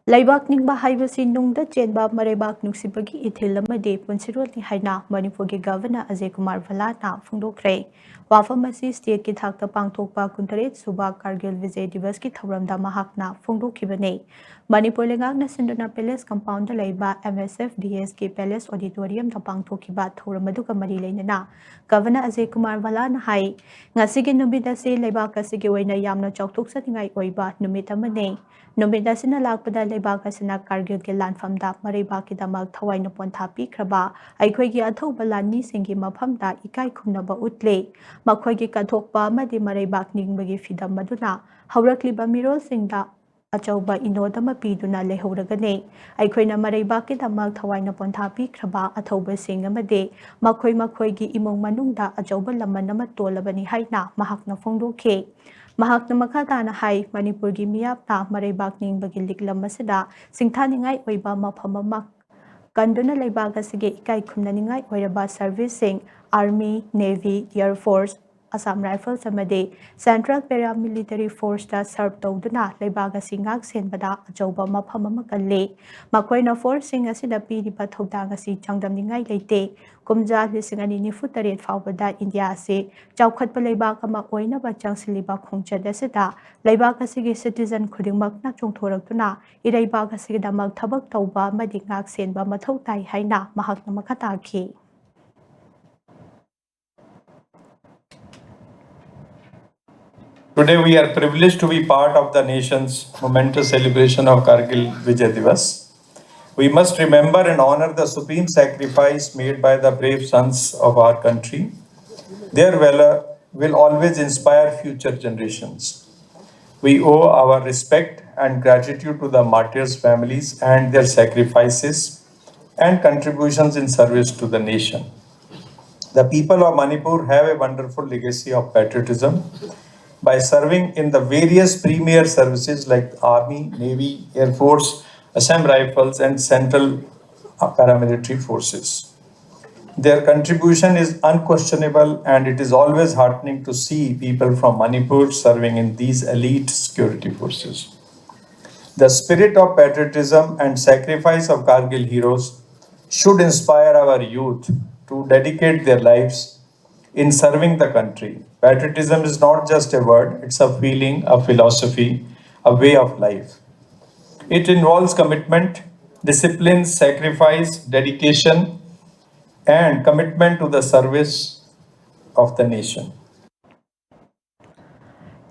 Laibak ningba haibasi nungda chenba Mareibak Nungshibagi Ithil amadi punsirolni haina Manipuri Governor Ajay Kumar Valana phongdokre. Wafam asi state ki thakta pangthokpa kuntaret suba Kargil Vijay Diwas ki thawramda mahakna phongdokhibane. Manipur lengakna sinduna Palace compound da laiba MSF DSK Palace Auditorium da pangthokhiba thawramaduga mari leinana Governor Ajay Kumar Valana hai ngasigi numida se laibak asigi oina yamna chawthoksaningai oiba numit amane. Numit asina lakpada Laibak asina Kargil ke lanfamda Mareibak ki damak thawai na pontha pikraba aikhoi gi athauba lanmi singi mafamda ikai khumnaba utle makhoi gi kathokpa amadi Mareibak ningbagi fidam maduna haurakliba mirol singda achauba inodama piduna lehoragane aikhoina Mareibak ki damak thawai na pontha pikraba athauba sing amade makhoi gi imong manungda achauba laman ama tolabani haina mahakna phongdokhe Mahakna makatana hai Manipur gi miyapna Mareibak ningbagi liklam asida singthaningai oiba mafamamak kanduna laibak asige ikai khumnaningai oiraba servicing Army, Navy, Air Force, Assam Rifles amade Central Paramilitary Force da serve tawduna laibak asingak senbada achauba mafamama kalle makoina force sing asida piriba thodang asi changdamningai leite kumja lisingani nifutaret fawbada India se chawkhatpa laibak ama oinaba changsiliba khongchad asida laibak asige citizen khudingmakna chongthoraktuna iraibak asige damak thabak tawba amadi ngak senba mathau tai haina mahakna makhata khi Today we are privileged to be part of the nation's momentous celebration of Kargil Vijay Diwas. We must remember and honor the supreme sacrifice made by the brave sons of our country. Their valor will always inspire future generations. We owe our respect and gratitude to the martyrs' families and their sacrifices and contributions in service to the nation. The people of Manipur have a wonderful legacy of patriotism by serving in the various premier services like Army, Navy, Air Force, Assam Rifles, and Central Paramilitary Forces. Their contribution is unquestionable, and it is always heartening to see people from Manipur serving in these elite security forces. The spirit of patriotism and sacrifice of Kargil heroes should inspire our youth to dedicate their lives in serving the country. Patriotism is not just a word, it's a feeling, a philosophy, a way of life. It involves commitment, discipline, sacrifice, dedication, and commitment to the service of the nation.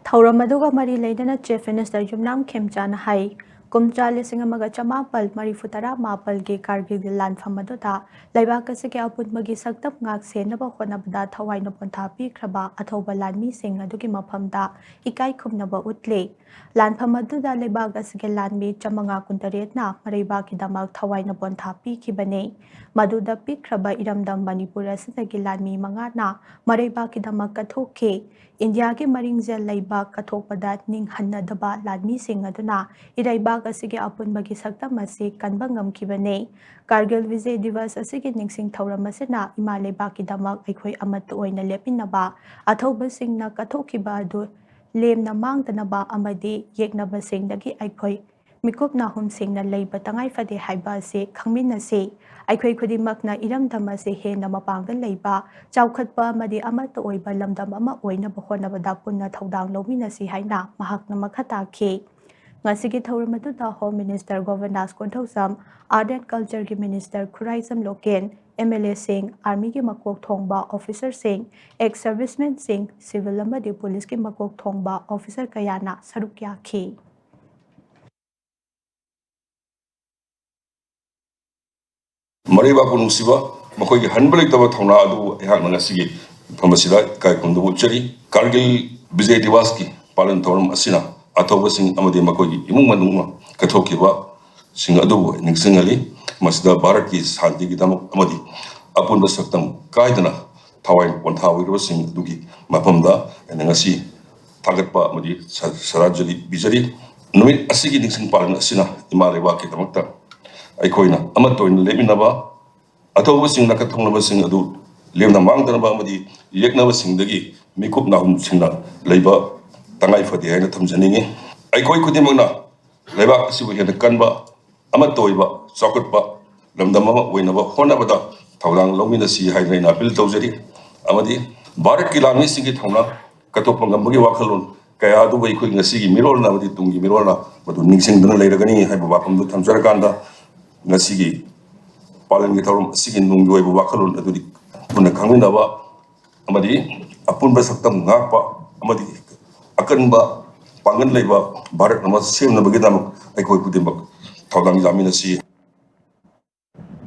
Thawramaduga mari leidana Chief Minister Yumnam Khemchana hai kumcha lising amaga chamapal marifutara mapal ge Kargil lanfam aduda laibak asige apunmagi saktap ngak senaba honabada thawai na pontha pikraba athauba lanmi sing adugi mafamda ikai khumnaba utle lanfam aduda laibak asige lanmi chamanga kuntaretna Mareibak ki damak thawai na pontha pikhibane maduda pikraba iramdam Manipur asidagi lanmi mangana Mareibak ki damak kathokhe India ki maringjal laibak kathokpada ninghanadaba lanmi sing aduna iraibak asige apunbagi saktam ase kanba ngamkhibane Kargil Vijay Diwas asige ningsing thawram asina ima laibak ki damak aikhoi amat oina lepinaba athauba singna kathokhiba adu lemna mangdanaba amadi yeknaba singdagi aikhoi mikup nahum singna leiba tangai fade haiba ase khangminase aikhoi khudimakna iramdam ase hena mapangda leiba chawkhatpa amadi amata oiba lamdam ama oina bahonabada punna thodang lominasi haina mahakna makhata khe ngasigi thawramatuda Home Minister Governance Konthosam Art and Culture ki Minister Khuraisam Loken MLA Singh Army ki makok thongba Officer Singh ex servicemen Singh Civil amadi Police ki makok thongba Officer kayana sarukya khi Mareibak Nungsiba, Makoy Hanbalik Tava Tona Adu Hananasigi, Pamasida, Kai Kundu Cheri, Kargil Vijay Diwaski, Palan Torum Asina, Atobasing Amadi Makoy, Imumanuma, Katokiba, Sing Adu, Nixingali, Masda Baraki, Santi Amadi, Upon the Saktam, Kaidana, Tawai, one Tawi Rosing Dugi, Mapamda, and Nasi, Tagatpa Madi, Sarajali, Bijari, Numit Asigi Nixing Palan Asina, Mareibak Tamata. Aikoina amatoin leminaba atoba singna kathongnaba sing adu lemna mangdanaba amadi yeknaba singdagi mikup nahum singna leiba tangai fadi haina thamjaningi aikoi khudimagna Leibak asibu hena kanba ama toiba chakutba lamdam ama oinaba honabada thawlang longmina si haina appeal tawjari amadi Bharat ki lami singi thawna katopang gambagi wakhalon kaya adu bai khoi ngasi gi mirol na amadi tungi mirol na madu ningsing dana leiragani haiba wapam du thamjar kanda ngasi gi palan gi thawrum sigi nunggi oi wakhalon adudi puna khangina ba amadi apun ba saktam ngakpa amadi akan ba pangan leba Bharat nama sem na bagi namak ai koi pudim bak thawlang lamina si